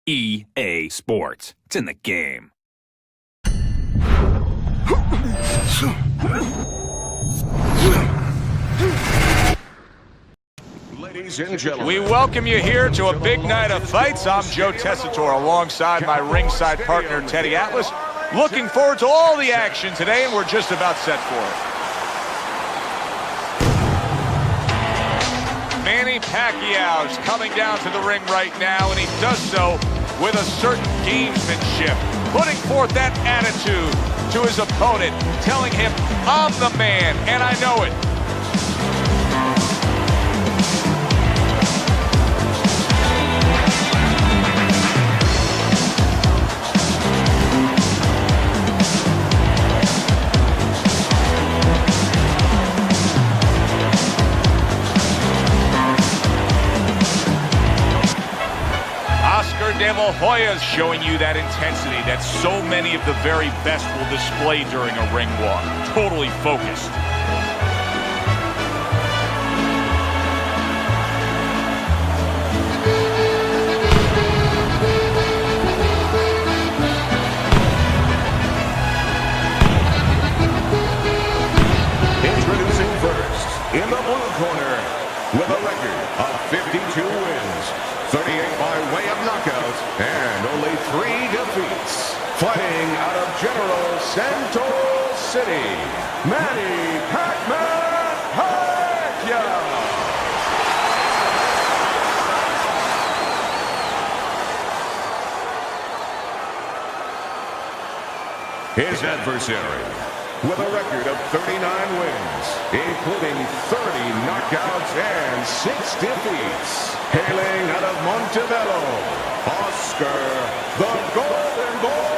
EA Sports. It's in the game. Ladies and gentlemen, we welcome you here to a big night of fights. I'm Joe Tessitore alongside my ringside partner, Teddy Atlas. Looking forward to all the action today, and we're just about set for it. Manny Pacquiao is coming down to the ring right now, and he does so with a certain gamesmanship, putting forth that attitude to his opponent, telling him, I'm the man, and I know it. Hoya is showing you that intensity that so many of the very best will display during a ring walk. Totally focused. Introducing first, in the blue corner, with a record of 52 wins, 38 by way of knockout, and only 3 defeats. Fighting out of General Santos City, Manny Pacquiao. His adversary, with a record of 39 wins, including 30 knockouts and 6 defeats. Hailing out of Montebello, Oscar, the Golden Boy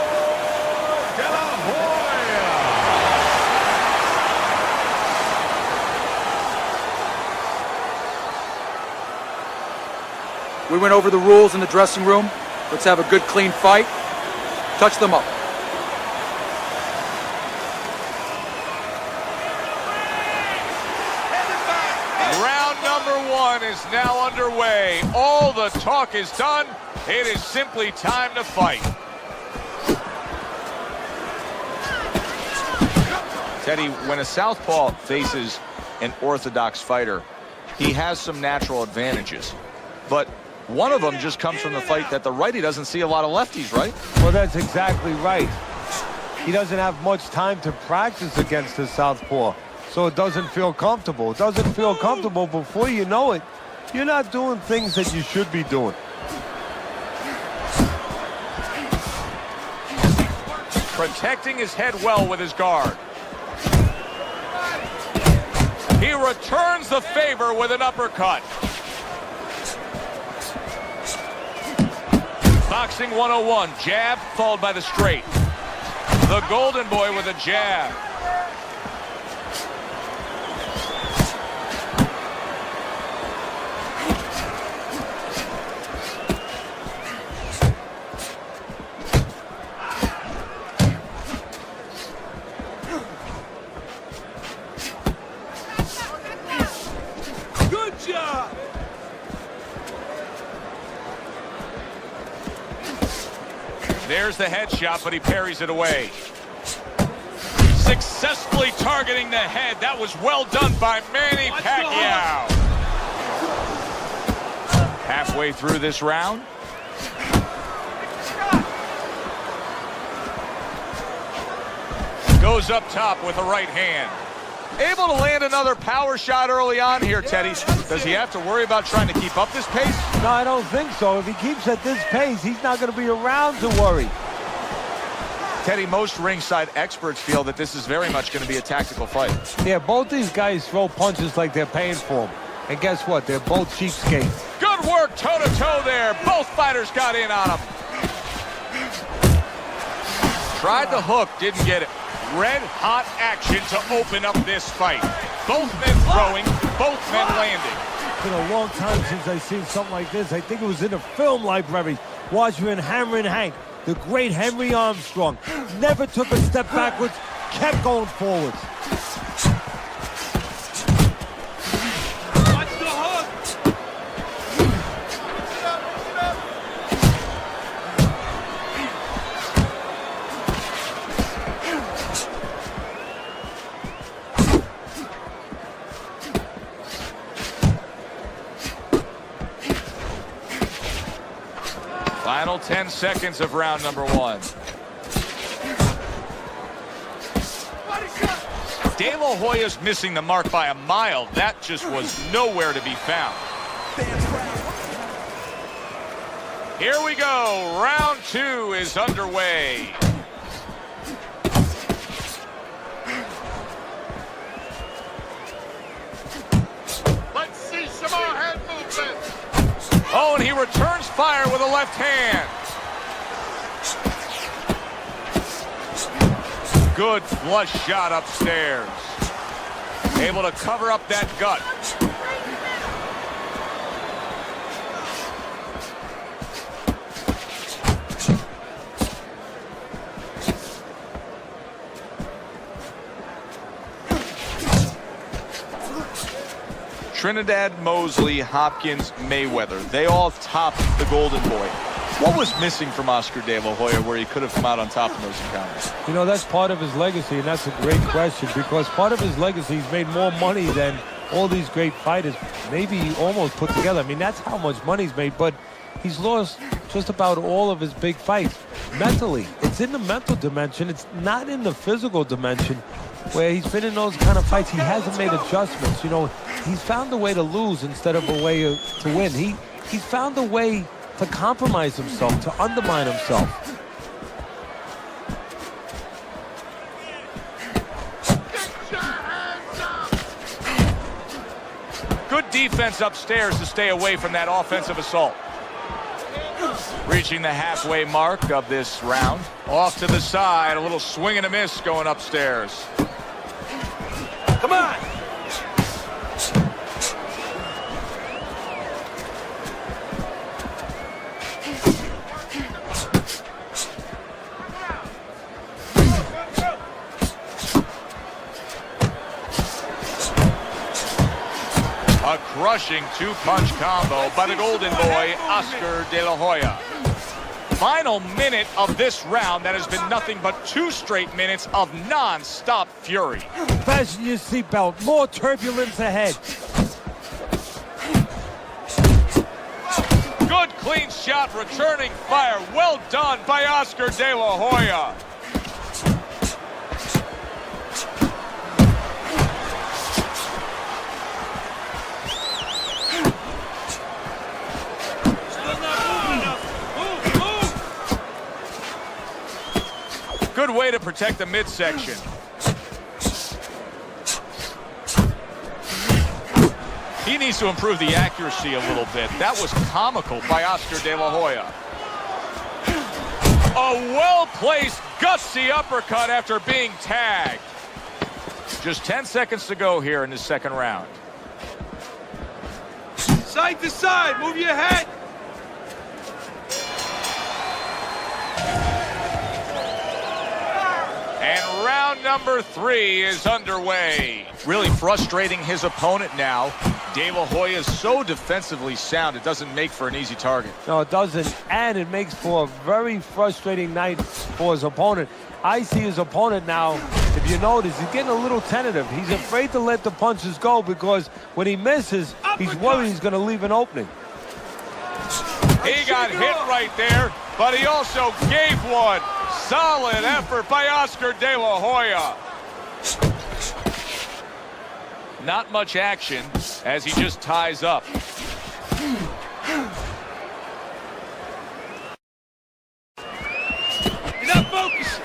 de la Hoya. We went over the rules in the dressing room. Let's have a good, clean fight. Touch them up. Is now underway. All the talk is done. It is simply time to fight. Teddy, when a southpaw faces an orthodox fighter, he has some natural advantages. But one of them just comes from the fight that the righty doesn't see a lot of lefties, right? Well, that's exactly right. He doesn't have much time to practice against the southpaw, so it doesn't feel comfortable. It doesn't feel comfortable. Before you know it, you're not doing things that you should be doing. Protecting his head well with his guard. He returns the favor with an uppercut. Boxing 101, jab followed by the straight. The Golden Boy with a jab. There's the headshot, but he parries it away. Successfully targeting the head. That was well done by Manny Pacquiao. Halfway through this round. Goes up top with the right hand. Able to land another power shot early on here, Teddy. Does he have to worry about trying to keep up this pace? No, I don't think so. If he keeps at this pace, he's not going to be around to worry. Teddy, most ringside experts feel that this is very much going to be a tactical fight. Yeah, both these guys throw punches like they're paying for them. And guess what? They're both cheapskates. Good work toe-to-toe there. Both fighters got in on him. Tried the hook, didn't get it. Red-hot action to open up this fight. Both men throwing, both men landing. It's been a long time since I've seen something like this. I think it was in a film library. Watching Hammer and Hank. The great Henry Armstrong. Never took a step backwards, kept going forwards. Final 10 seconds of round number 1. De La Hoya's missing the mark by a mile. That just was nowhere to be found. Here we go. Round 2 is underway. Let's see some more head movement. Oh, and he returns fire with a left hand. Good flush shot upstairs. Able to cover up that gut. Trinidad, Mosley, Hopkins, Mayweather. They all topped the Golden Boy. What was missing from Oscar De La Hoya where he could have come out on top in those encounters? You know, that's part of his legacy, and that's a great question, because part of his legacy, he's made more money than all these great fighters maybe almost put together. I mean, that's how much money he's made, but he's lost just about all of his big fights mentally. It's in the mental dimension. It's not in the physical dimension where he's been in those kind of fights. He hasn't made adjustments. You know, he's found a way to lose instead of a way to win. He's found a way to compromise himself, to undermine himself. Good defense upstairs to stay away from that offensive assault. Reaching the halfway mark of this round. Off to the side, a little swing and a miss going upstairs. Come on. A crushing two-punch combo by the Golden Boy, Oscar De La Hoya. Final minute of this round that has been nothing but 2 straight minutes of non-stop fury. Fasten your seatbelt. More turbulence ahead. Good clean shot, returning fire. Well done by Oscar De La Hoya. Good way to protect the midsection. He needs to improve the accuracy a little bit. That was comical by Oscar De La Hoya. A well-placed, gutsy uppercut after being tagged. Just 10 seconds to go here in the second round. Side to side, move your head. And round number 3 is underway. Really frustrating his opponent now. De La Hoya is so defensively sound, it doesn't make for an easy target. No, it doesn't, and it makes for a very frustrating night for his opponent. I see his opponent now, if you notice, he's getting a little tentative. He's afraid to let the punches go because when he misses, he's worried he's going to leave an opening. He got hit right there, but he also gave one. Solid effort by Oscar De La Hoya. Not much action as he just ties up. Enough focus.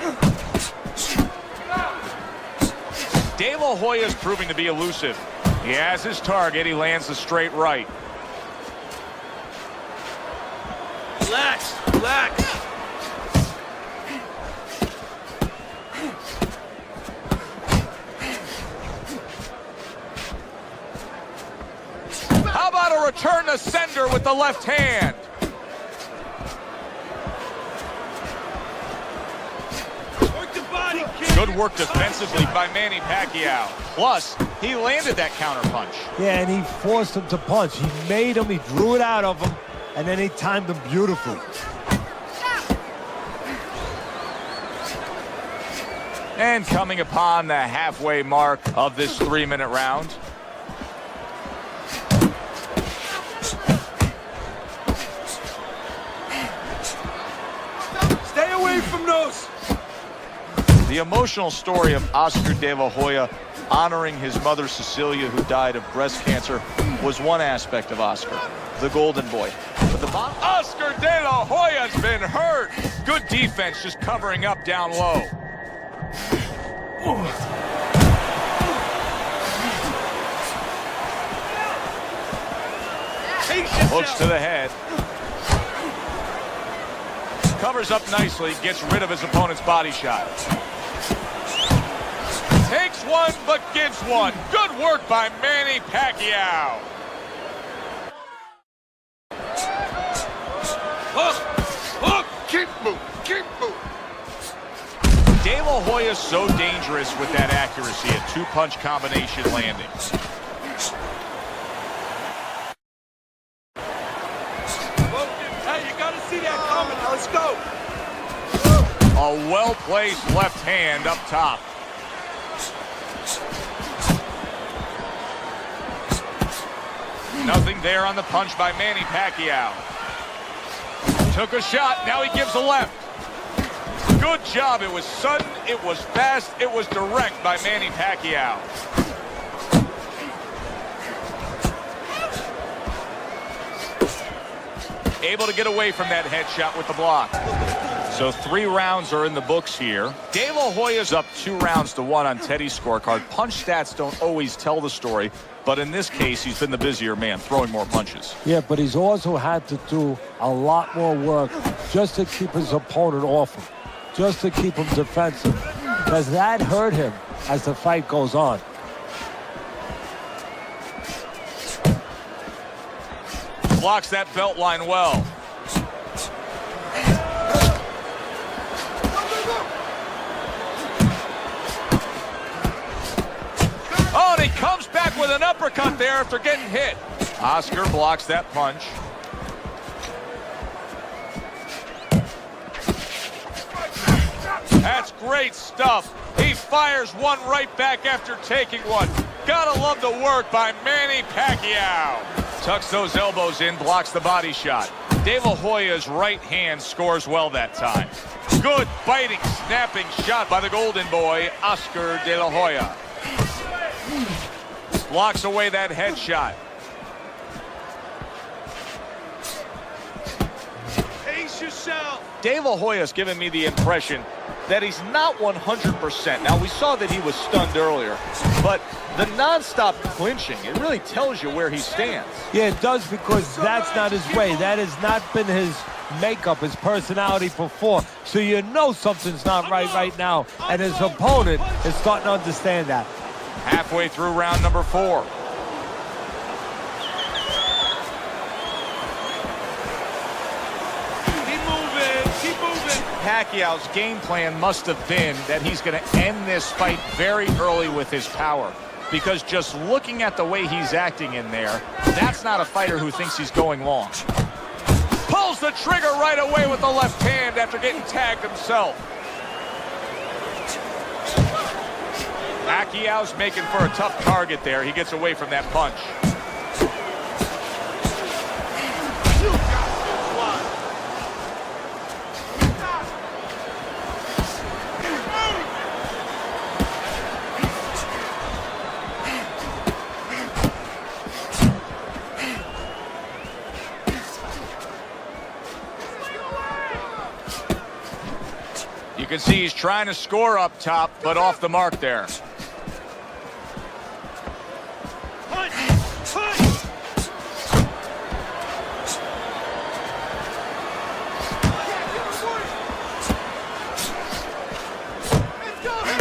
De La Hoya is proving to be elusive. He has his target. He lands the straight right. Relax, relax. How about a return to sender with the left hand? Work the body, kid. Good work defensively by Manny Pacquiao. Plus, he landed that counterpunch. Yeah, and he forced him to punch. He made him, he drew it out of him, and then he timed him beautifully. And coming upon the halfway mark of this 3-minute round. The emotional story of Oscar De La Hoya honoring his mother Cecilia, who died of breast cancer, was one aspect of Oscar, the golden boy. But Oscar De La Hoya's been hurt. Good defense, just covering up down low. Hooks to the head. Covers up nicely, gets rid of his opponent's body shot. Takes one, but gives one. Good work by Manny Pacquiao. Hook, keep moving. De La Hoya's so dangerous with that accuracy, a two-punch combination landing. Hey, you gotta see that coming. Let's go. A well-placed left hand up top. Nothing there on the punch by Manny Pacquiao. Took a shot, now he gives a left. Good job, it was sudden, it was fast, it was direct by Manny Pacquiao. Able to get away from that headshot with the block. So 3 rounds are in the books here. De La Hoya's up 2-1 on Teddy's scorecard. Punch stats don't always tell the story, but in this case, he's been the busier man, throwing more punches. Yeah, but he's also had to do a lot more work just to keep his opponent off him, just to keep him defensive, because that hurt him as the fight goes on. Blocks that belt line well. Oh, and he comes back with an uppercut there after getting hit. Oscar blocks that punch. That's great stuff. He fires one right back after taking one. Gotta love the work by Manny Pacquiao. Tucks those elbows in, blocks the body shot. De La Hoya's right hand scores well that time. Good biting, snapping shot by the golden boy, Oscar De La Hoya. Blocks away that headshot. Pace yourself. De La Hoya's given me the impression that he's not 100%. Now, we saw that he was stunned earlier, but the non-stop clinching, it really tells you where he stands. Yeah, it does, because that's not his way. That has not been his makeup, his personality before. So you know something's not right now, and his opponent is starting to understand that. Halfway through round number 4. Pacquiao's game plan must have been that he's going to end this fight very early with his power, because just looking at the way he's acting in there, that's not a fighter who thinks he's going long. Pulls the trigger right away with the left hand after getting tagged himself. Pacquiao's making for a tough target there. He gets away from that punch. You can see he's trying to score up top, but off the mark there.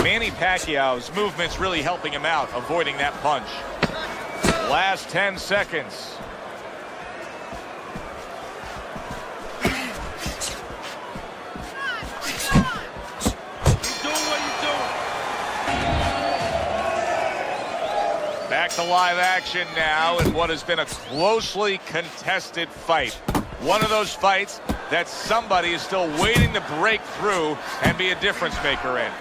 Manny Pacquiao's movement's really helping him out, avoiding that punch. Last 10 seconds. Back to live action now in what has been a closely contested fight. One of those fights that somebody is still waiting to break through and be a difference maker in.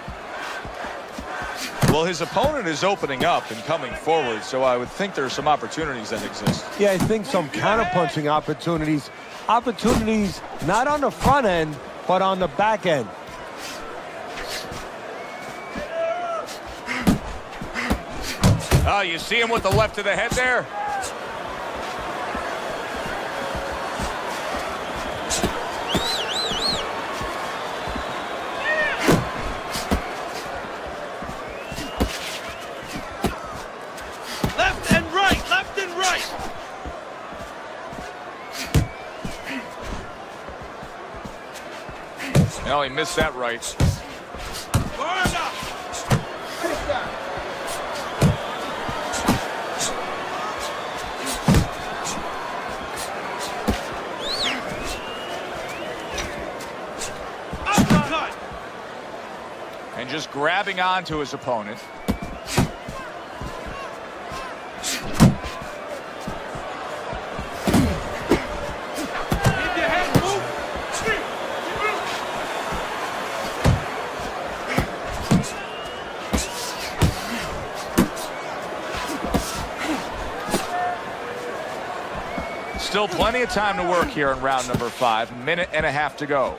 Well, his opponent is opening up and coming forward, so I would think there are some opportunities that exist. Yeah, I think some counterpunching opportunities. Opportunities not on the front end, but on the back end. Oh, you see him with the left to the head there? Left and right, left and right. No, he missed that right. And just grabbing onto his opponent. Still plenty of time to work here in round number 5. Minute and a half to go.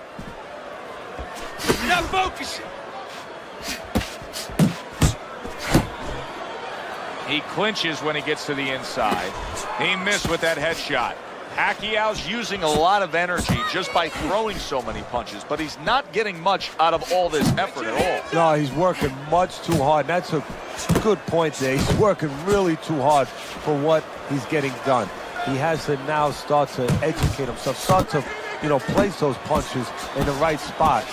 Now focus. He clinches when he gets to the inside. He missed with that headshot. Pacquiao's using a lot of energy just by throwing so many punches, but he's not getting much out of all this effort at all. No, he's working much too hard. That's a good point there. He's working really too hard for what he's getting done. He has to now start to educate himself, start to, place those punches in the right spot.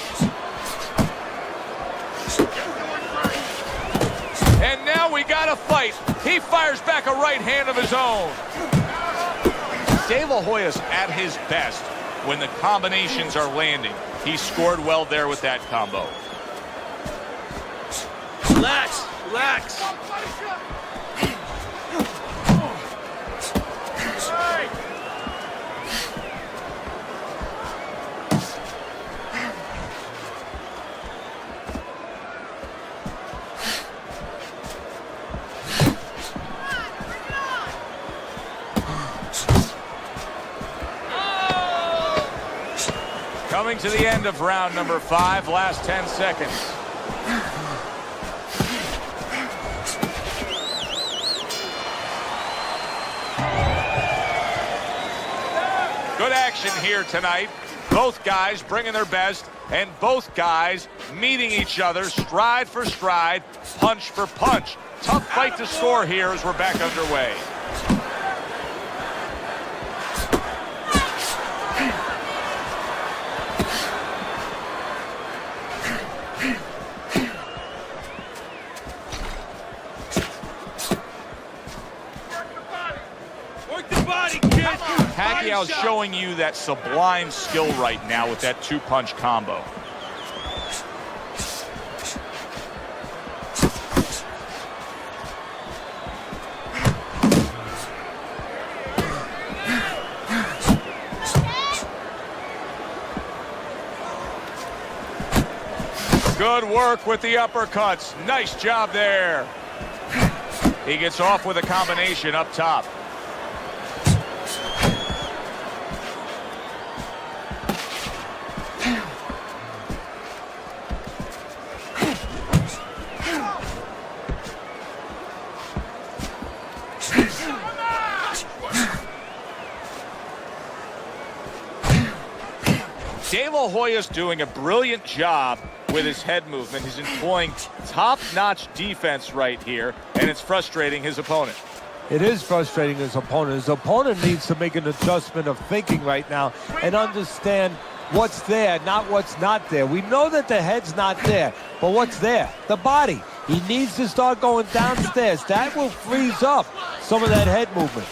And now we got a fight. He fires back a right hand of his own. De La Hoya's at his best when the combinations are landing. He scored well there with that combo. Relax, relax. Coming to the end of round number 5, last 10 seconds. Good action here tonight. Both guys bringing their best, and both guys meeting each other stride for stride, punch for punch. Tough fight to score here as we're back underway. Pacquiao's showing you that sublime skill right now with that 2-punch combo. Good work with the uppercuts. Nice job there. He gets off with a combination up top. De La Hoya's doing a brilliant job with his head movement. He's employing top-notch defense right here, and it's frustrating his opponent. It is frustrating his opponent. His opponent needs to make an adjustment of thinking right now and understand what's there, not what's not there. We know that the head's not there, but what's there? The body. He needs to start going downstairs. That will freeze up some of that head movement.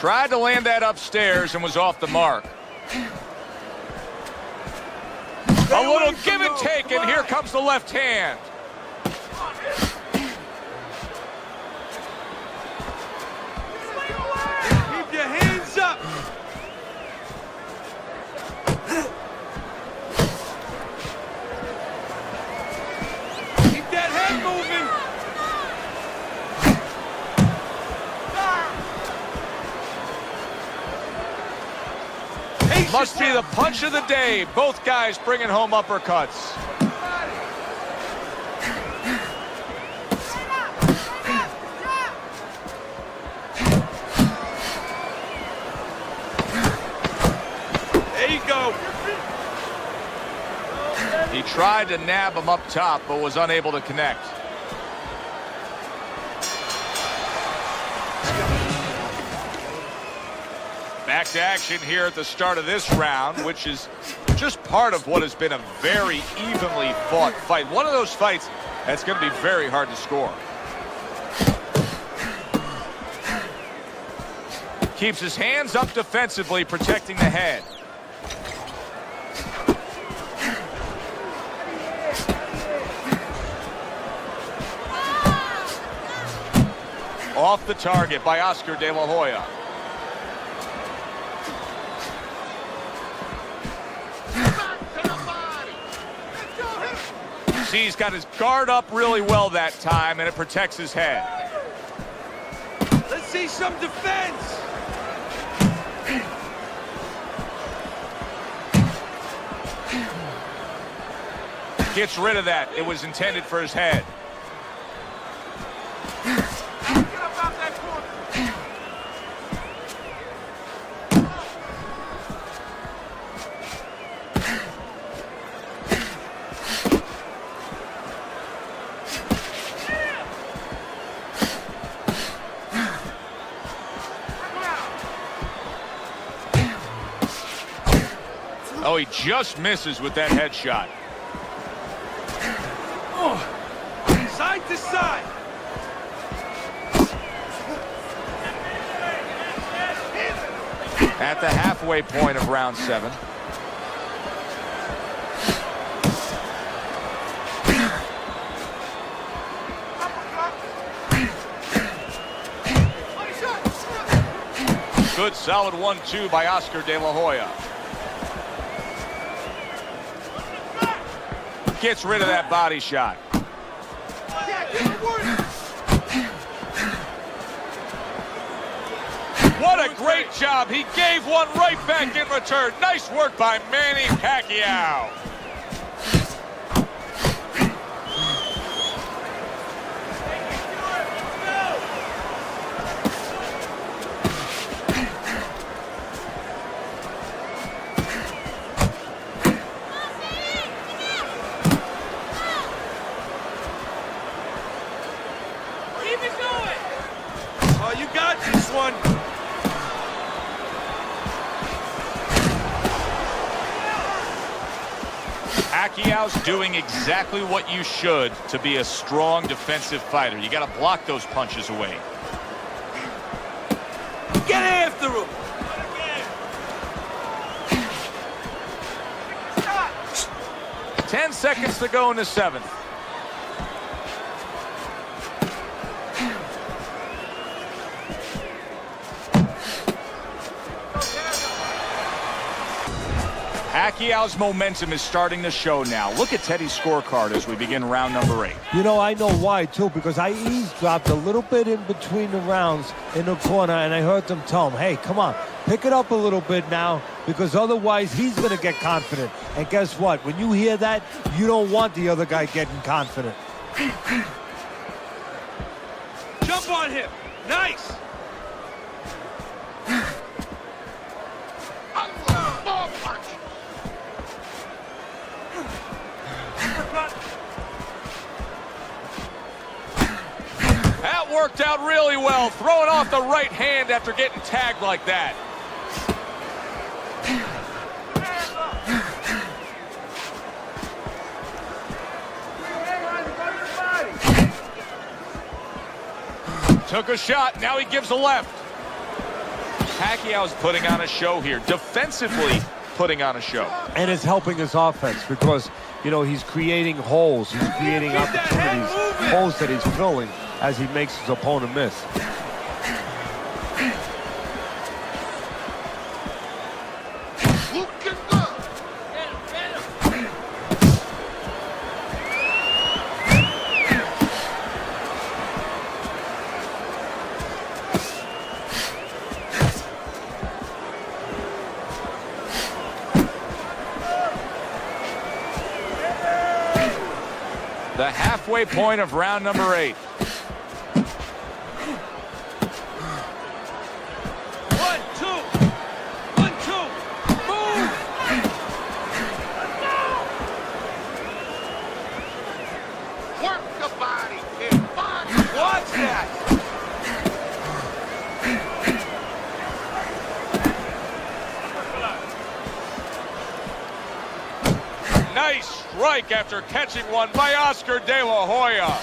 Tried to land that upstairs and was off the mark. A little give and take, and here comes the left hand. Keep your hands up. Must be the punch of the day. Both guys bringing home uppercuts. There you go. He tried to nab him up top, but was unable to connect. Back to action here at the start of this round, which is just part of what has been a very evenly fought fight. One of those fights that's going to be very hard to score. Keeps his hands up defensively, protecting the head. Off the target by Oscar De La Hoya. See, he's got his guard up really well that time, and it protects his head. Let's see some defense. Gets rid of that. It was intended for his head. Oh, he just misses with that headshot. Oh, side to side. At the halfway point of round 7. Good solid 1-2 by Oscar De La Hoya. Gets rid of that body shot. What a great job. He gave one right back in return. Nice work by Manny Pacquiao. Oh, you got this one. Pacquiao's doing exactly what you should to be a strong defensive fighter. You got to block those punches away. Get after him. 10 seconds to go in the 7th. Pacquiao's momentum is starting to show now. Look at Teddy's scorecard as we begin round number 8. You know, I know why, too, because I eavesdropped a little bit in between the rounds in the corner, and I heard them tell him, hey, come on, pick it up a little bit now, because otherwise he's going to get confident. And guess what? When you hear that, you don't want the other guy getting confident. Jump on him. Nice. That worked out really well, throwing off the right hand after getting tagged like that. Took a shot, now he gives a left. Pacquiao's putting on a show here, defensively putting on a show. And it's helping his offense because, you know, he's creating holes. He's creating opportunities, holes that he's filling as he makes his opponent miss. Looking good. The halfway point of round number 8. Nice strike after catching one by Oscar De La Hoya.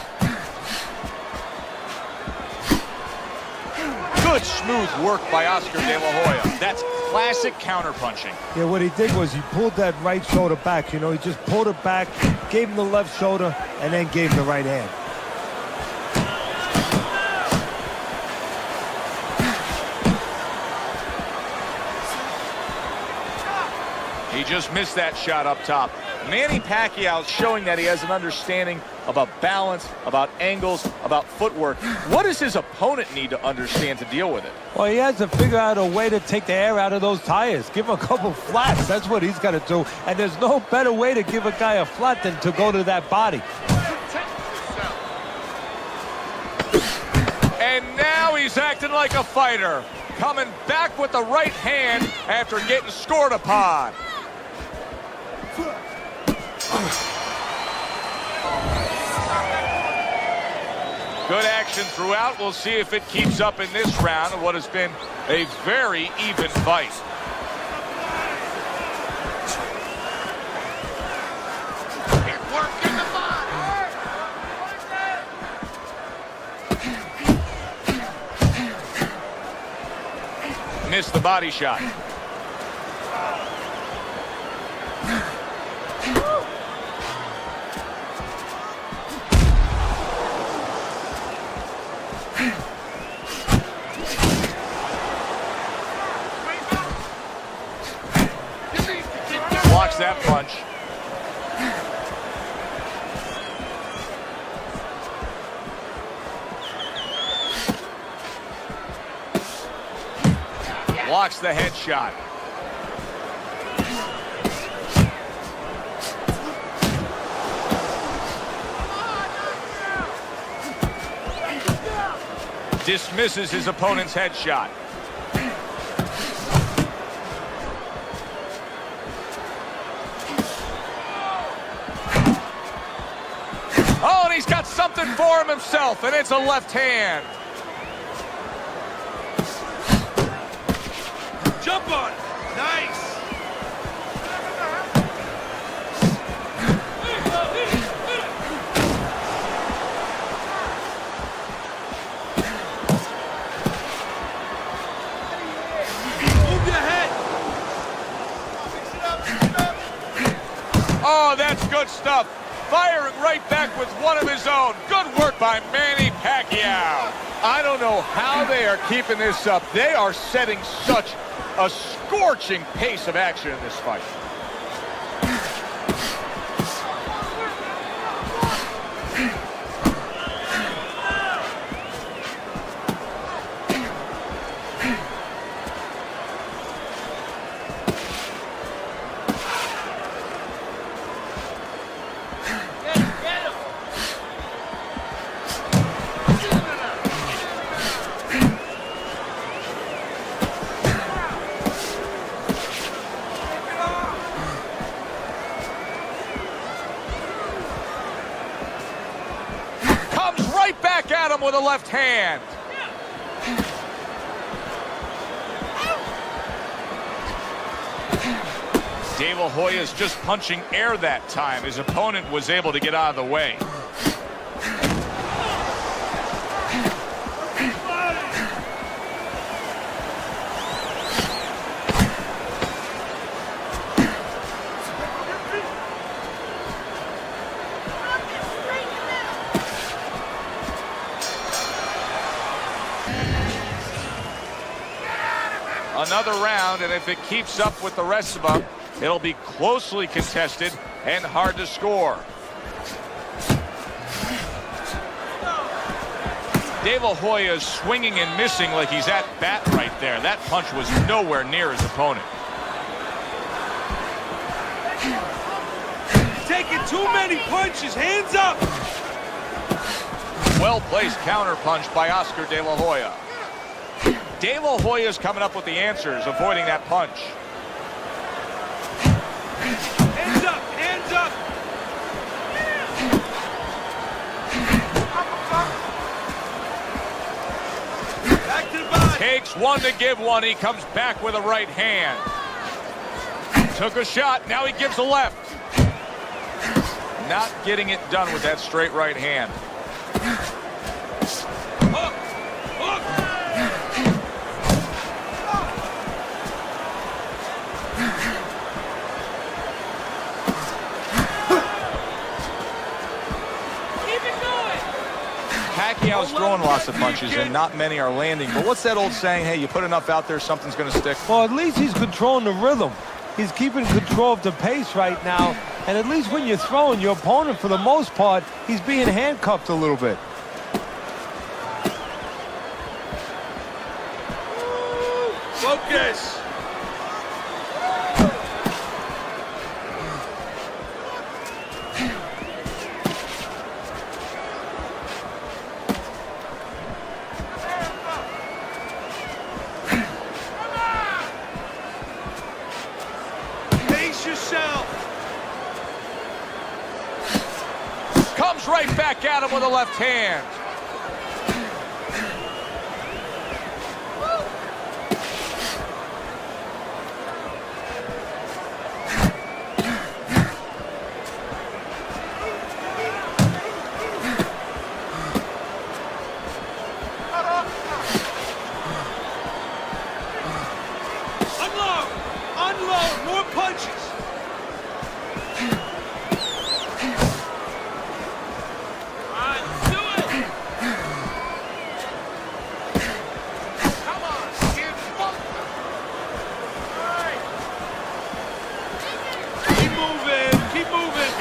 Good smooth work by Oscar De La Hoya. That's classic counterpunching. Yeah, what he did was he pulled that right shoulder back. You know, he just pulled it back, gave him the left shoulder, and then gave him the right hand. He just missed that shot up top. Manny Pacquiao showing that he has an understanding about balance, about angles, about footwork. What does his opponent need to understand to deal with it? Well, he has to figure out a way to take the air out of those tires. Give him a couple flats. That's what he's got to do. And there's no better way to give a guy a flat than to go to that body. And now he's acting like a fighter. Coming back with the right hand after getting scored upon. Good action throughout. We'll see if it keeps up in this round of what has been a very even fight. Missed the body shot. Blocks that punch. Blocks the headshot. Dismisses his opponent's headshot. Oh, and he's got something for him himself, and it's a left hand. Jump on it. Nice. Move your head. Oh, that's good stuff. Firing right back with one of his own. Good work by Manny Pacquiao. I don't know how they are keeping this up. They are setting such a scorching pace of action in this fight. Back at him with a left hand. De La Hoya's just punching air that time. His opponent was able to get out of the way. Another round, and if it keeps up with the rest of them, it'll be closely contested and hard to score. De La Hoya is swinging and missing like he's at bat right there. That punch was nowhere near his opponent. Taking too many punches. Hands up. Well-placed counter punch by Oscar De La Hoya. De La Hoya's coming up with the answers, avoiding that punch. Hands up, hands up. Back to the body. Takes one to give one. He comes back with a right hand. Took a shot. Now he gives a left. Not getting it done with that straight right hand. Hook, hook. Keep it going. Pacquiao's throwing lots of punches, and not many are landing. But what's that old saying? Hey, you put enough out there, something's going to stick. Well, at least he's controlling the rhythm. He's keeping control of the pace right now. And at least when you're throwing, your opponent, for the most part, he's being handcuffed a little bit. Focus. Pace yourself. Comes right back at him with a left hand. Unload. Unload. More punches. Do it. Come on. Get fucked. All right. Keep moving. Keep moving.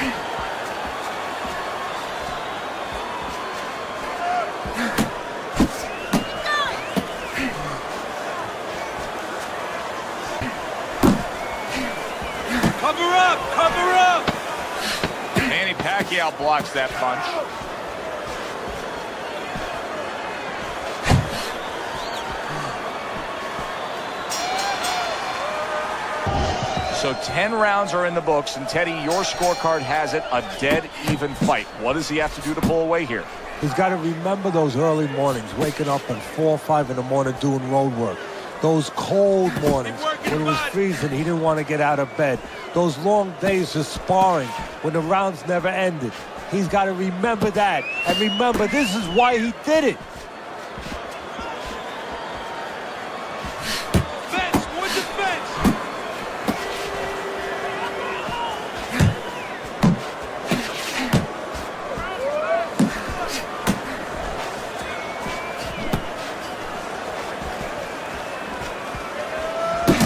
Cover up. Cover up. Manny Pacquiao blocks that punch. So 10 rounds are in the books, and Teddy, your scorecard has it a dead even fight. What does he have to do to pull away here? He's got to remember those early mornings, waking up at 4 or 5 in the morning doing road work. Those cold mornings when it was freezing, he didn't want to get out of bed. Those long days of sparring when the rounds never ended. He's got to remember that. And remember, this is why he did it. Fence. More defense.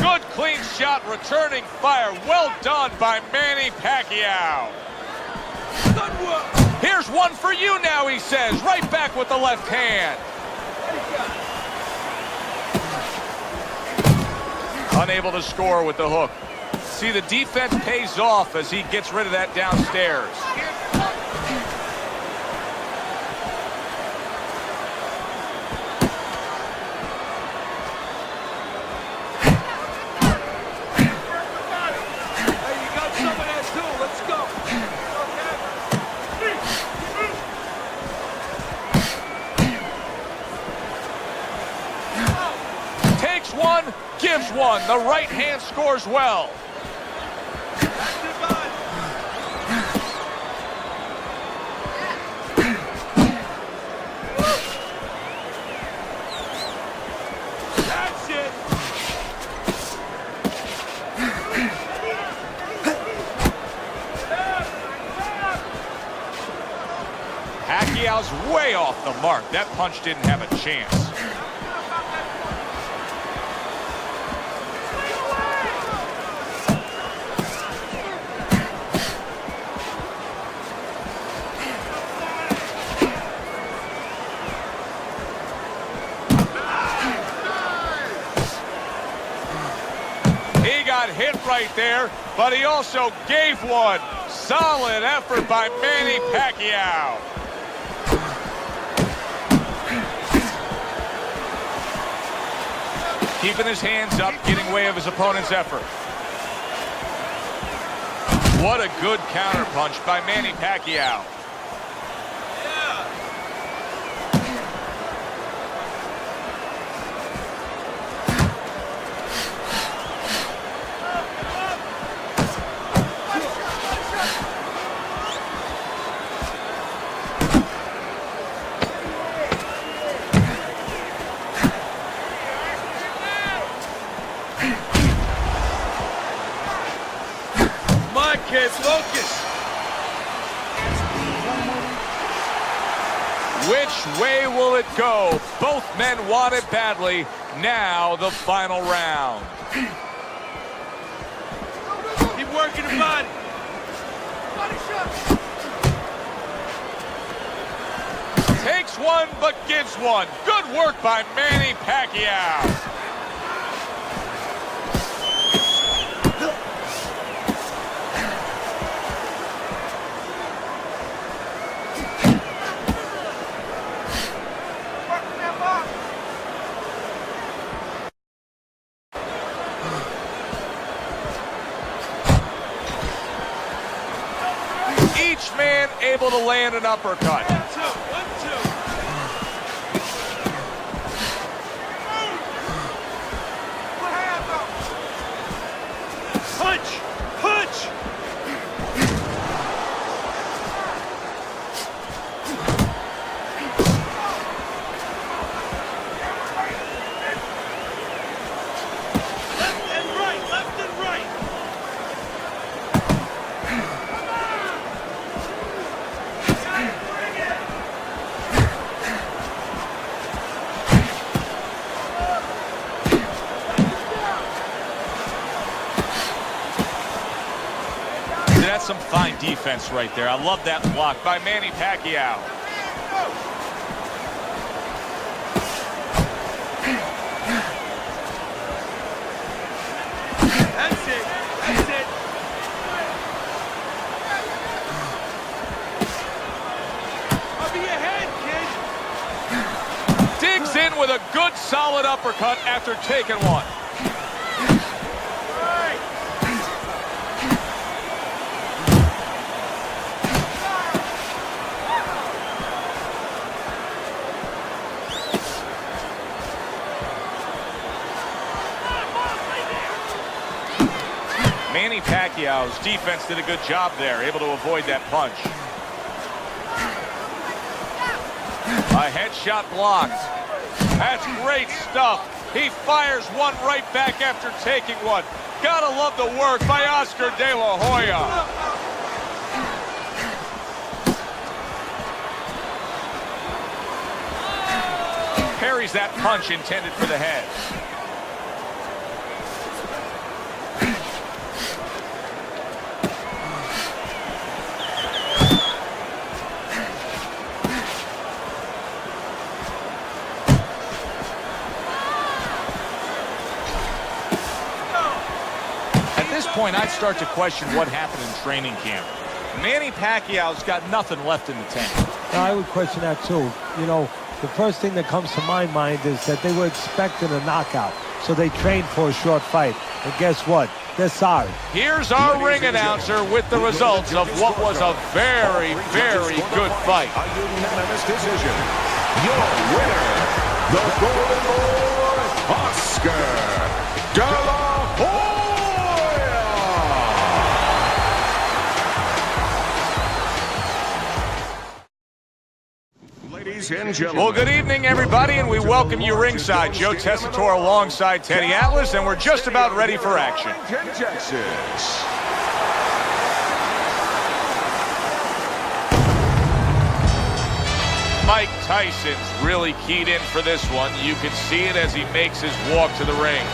Good clean shot, returning fire. Well done by Manny Pacquiao. Good work. Here's one for you now, he says. Right back with the left hand. Unable to score with the hook. See, the defense pays off as he gets rid of that downstairs. Hey, you got some of that too. Let's go. Takes one, gives one. The right hand scores well. Back to the body. That's it. Pacquiao's way off the mark. That punch didn't have a chance. He got hit right there, but he also gave one. Solid effort by Manny Pacquiao. Keeping his hands up, getting way of his opponent's effort. What a good counterpunch by Manny Pacquiao. Kid, focus. Which way will it go? Both men want it badly. Now the final round. Keep working the body. Body shot. Takes one, but gives one. Good work by Manny Pacquiao. Each man able to land an uppercut. 1, 2, 1, 2. Punch! Punch! Left and right, left and right. That's some fine defense right there. I love that block by Manny Pacquiao. That's it. That's it. I'll be ahead, kid. Digs in with a good solid uppercut after taking one. Manny Pacquiao's defense did a good job there, able to avoid that punch. A headshot blocked. That's great stuff. He fires one right back after taking one. Gotta love the work by Oscar De La Hoya. Parries that punch intended for the head. Point, I'd start to question what happened in training camp. Manny Pacquiao's got nothing left in the tank. I would question that too. You know, the first thing that comes to my mind is that they were expecting a knockout, so they trained for a short fight. And guess what? They're sorry. Here's our ring announcer with the results of what was a very, very good fight. A unanimous decision. Your winner, the Golden Boy, Oscar De La Hoya. Ladies and gentlemen. Well, good evening, everybody, and we welcome you ringside. Joe Tessitore alongside Teddy Atlas, and we're just about ready for action. Arlington, Texas. Mike Tyson's really keyed in for this one. You can see it as he makes his walk to the ring.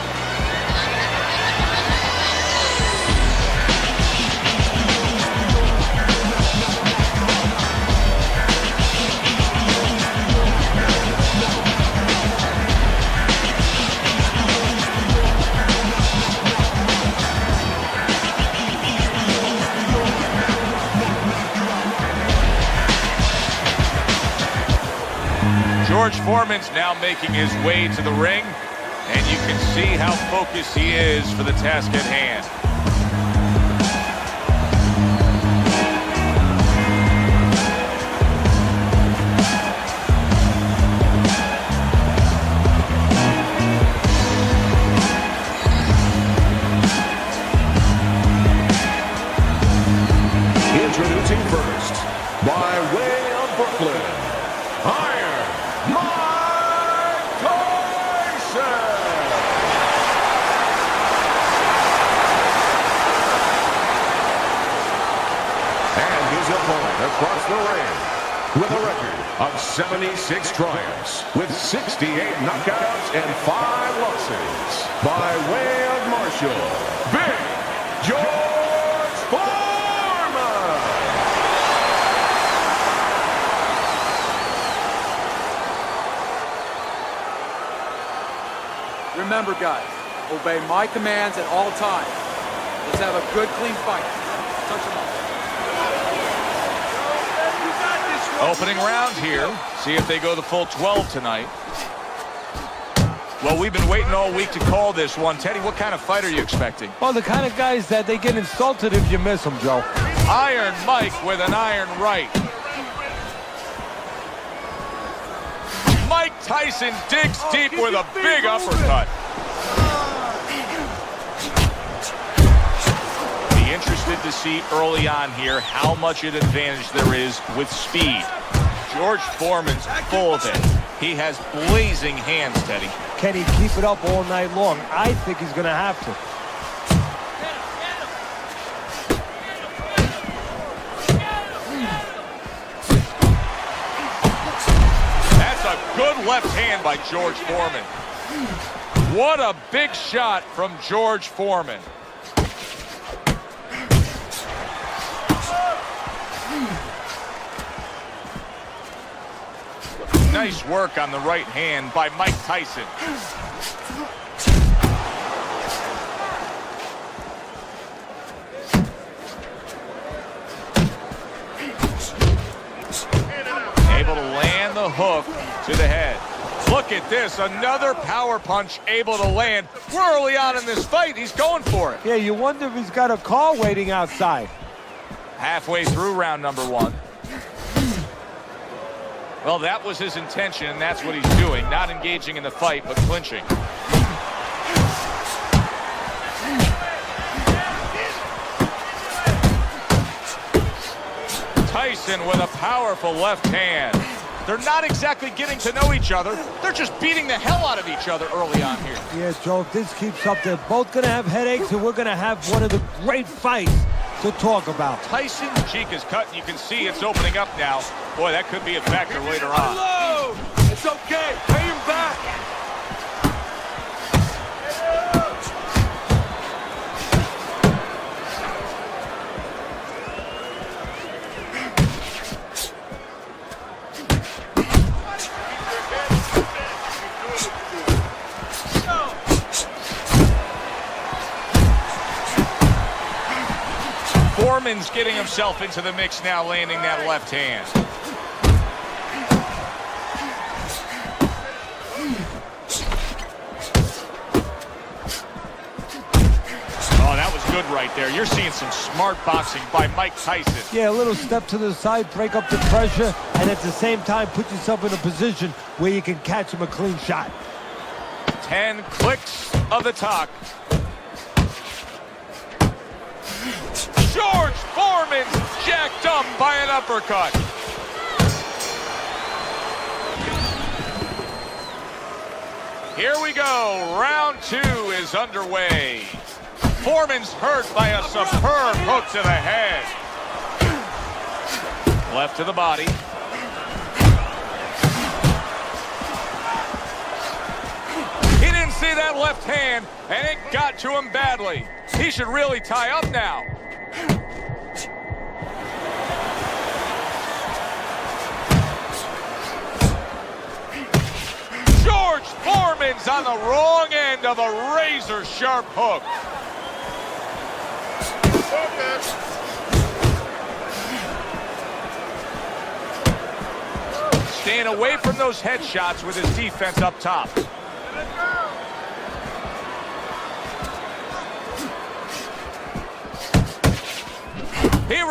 George Foreman's now making his way to the ring. And you can see how focused he is for the task at hand. Introducing first, by way of Brooklyn, Iron Mike Tyson. And his opponent across the ring with a record of 76 triumphs with 68 knockouts and 5 losses. By way of Marshall, Big George Foreman. Remember, guys, obey my commands at all times. Let's have a good, clean fight. Touch them up. Opening round here. See if they go the full 12 tonight. Well, we've been waiting all week to call this one. Teddy, what kind of fight are you expecting? Well, the kind of guys that they get insulted if you miss them, Joe. Iron Mike with an iron right. Mike Tyson digs deep with a big uppercut. Be interested to see early on here how much an advantage there is with speed. George Foreman's full of it. He has blazing hands, Teddy. Can he keep it up all night long? I think he's going to have to. That's a good left hand by George Foreman. What a big shot from George Foreman. Nice work on the right hand by Mike Tyson. Able to land the hook to the head. Look at this, another power punch able to land. We're early on in this fight, he's going for it. Yeah, you wonder if he's got a car waiting outside. Halfway through round number 1. Well, that was his intention, and that's what he's doing. Not engaging in the fight, but clinching. Tyson with a powerful left hand. They're not exactly getting to know each other. They're just beating the hell out of each other early on here. Yeah, Joe, if this keeps up, they're both going to have headaches, and we're going to have one of the great fights to talk about. Tyson's cheek is cut, and you can see it's opening up now. Boy, that could be a factor later on. Hello! It's okay. Pay him back. Foreman's getting himself into the mix now, landing that left hand. Oh, that was good right there. You're seeing some smart boxing by Mike Tyson. Yeah, a little step to the side, break up the pressure, and at the same time put yourself in a position where you can catch him a clean shot. 10 clicks of the talk. George Foreman's jacked up by an uppercut. Here we go. Round 2 is underway. Foreman's hurt by a superb hook to the head. Left to the body. He didn't see that left hand, and it got to him badly. He should really tie up now. George Foreman's on the wrong end of a razor-sharp hook. Staying away from those headshots with his defense up top.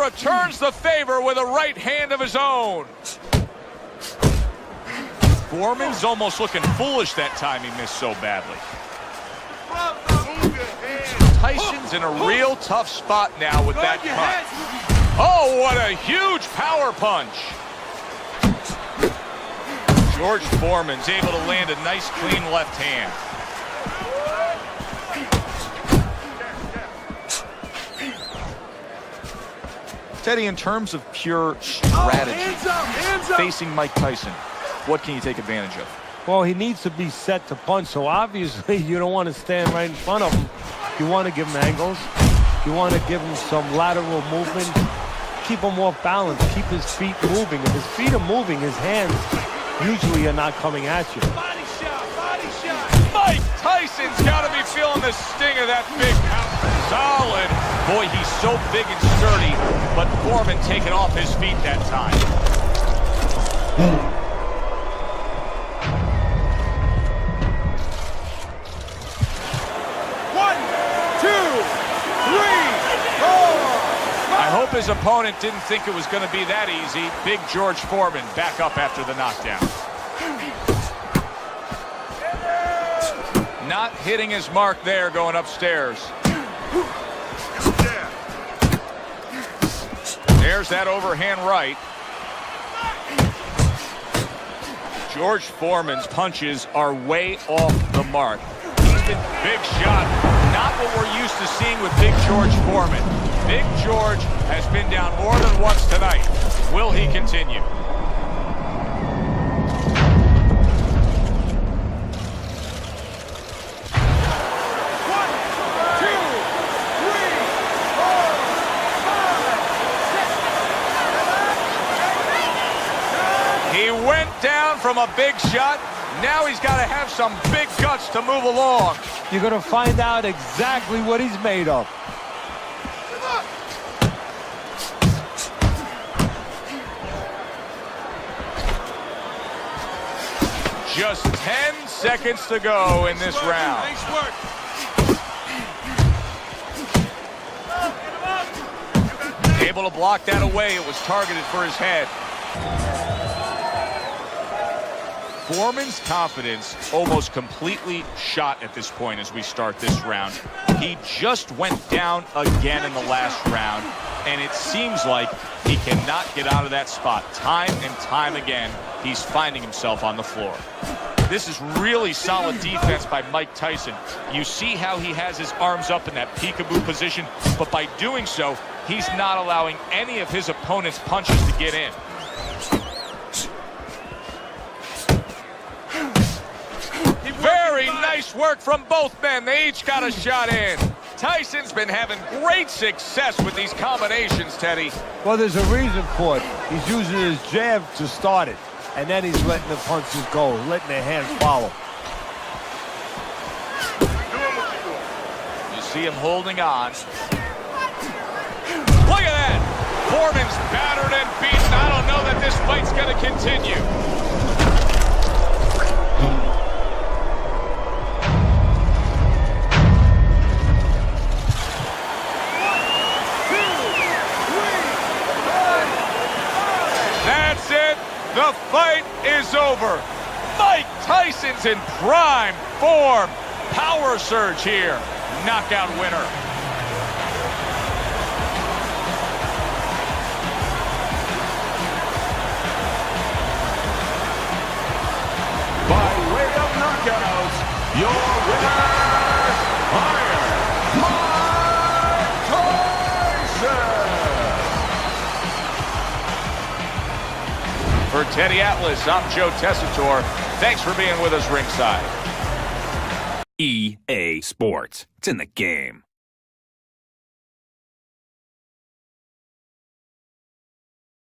returns the favor with a right hand of his own. Foreman's almost looking foolish that time he missed so badly. Tyson's in a real tough spot now with that punch. Oh, what a huge power punch. George Foreman's able to land a nice clean left hand. Teddy, in terms of pure strategy, facing Mike Tyson, what can you take advantage of? Well, he needs to be set to punch, so obviously you don't want to stand right in front of him. You want to give him angles. You want to give him some lateral movement. Keep him off balance. Keep his feet moving. If his feet are moving, his hands usually are not coming at you. Body shot, body shot. Mike Tyson's got to be feeling the sting of that big power. Solid. Boy, he's so big and sturdy, but Foreman taking off his feet that time. I hope his opponent didn't think it was going to be that easy. Big George Foreman back up after the knockdown. Not hitting his mark there going upstairs. There's that overhand right. George Foreman's punches are way off the mark. He's been big shot. Not what we're used to seeing with Big George Foreman. Big George has been down more than once tonight. Will he continue? He went down from a big shot. Now he's got to have some big guts to move along. You're going to find out exactly what he's made of. Just 10 seconds to go in this round. Nice work. Able to block that away. It was targeted for his head. Foreman's confidence almost completely shot at this point as we start this round. He just went down again in the last round, and it seems like he cannot get out of that spot. Time and time again, he's finding himself on the floor. This is really solid defense by Mike Tyson. You see how he has his arms up in that peekaboo position, but by doing so, he's not allowing any of his opponent's punches to get in. Very nice work from both men. They each got a shot in. Tyson's been having great success with these combinations, Teddy. Well, there's a reason for it. He's using his jab to start it, and then he's letting the punches go, letting the hands follow. You see him holding on. Look at that. Foreman's battered and beaten. I don't know that this fight's going to continue. That's it. The fight is over. Mike Tyson's in prime form. Power surge here. Knockout winner. By way of knockout, your winner, Mike Tyson. For Teddy Atlas, I'm Joe Tessitore. Thanks for being with us ringside. EA Sports. It's in the game.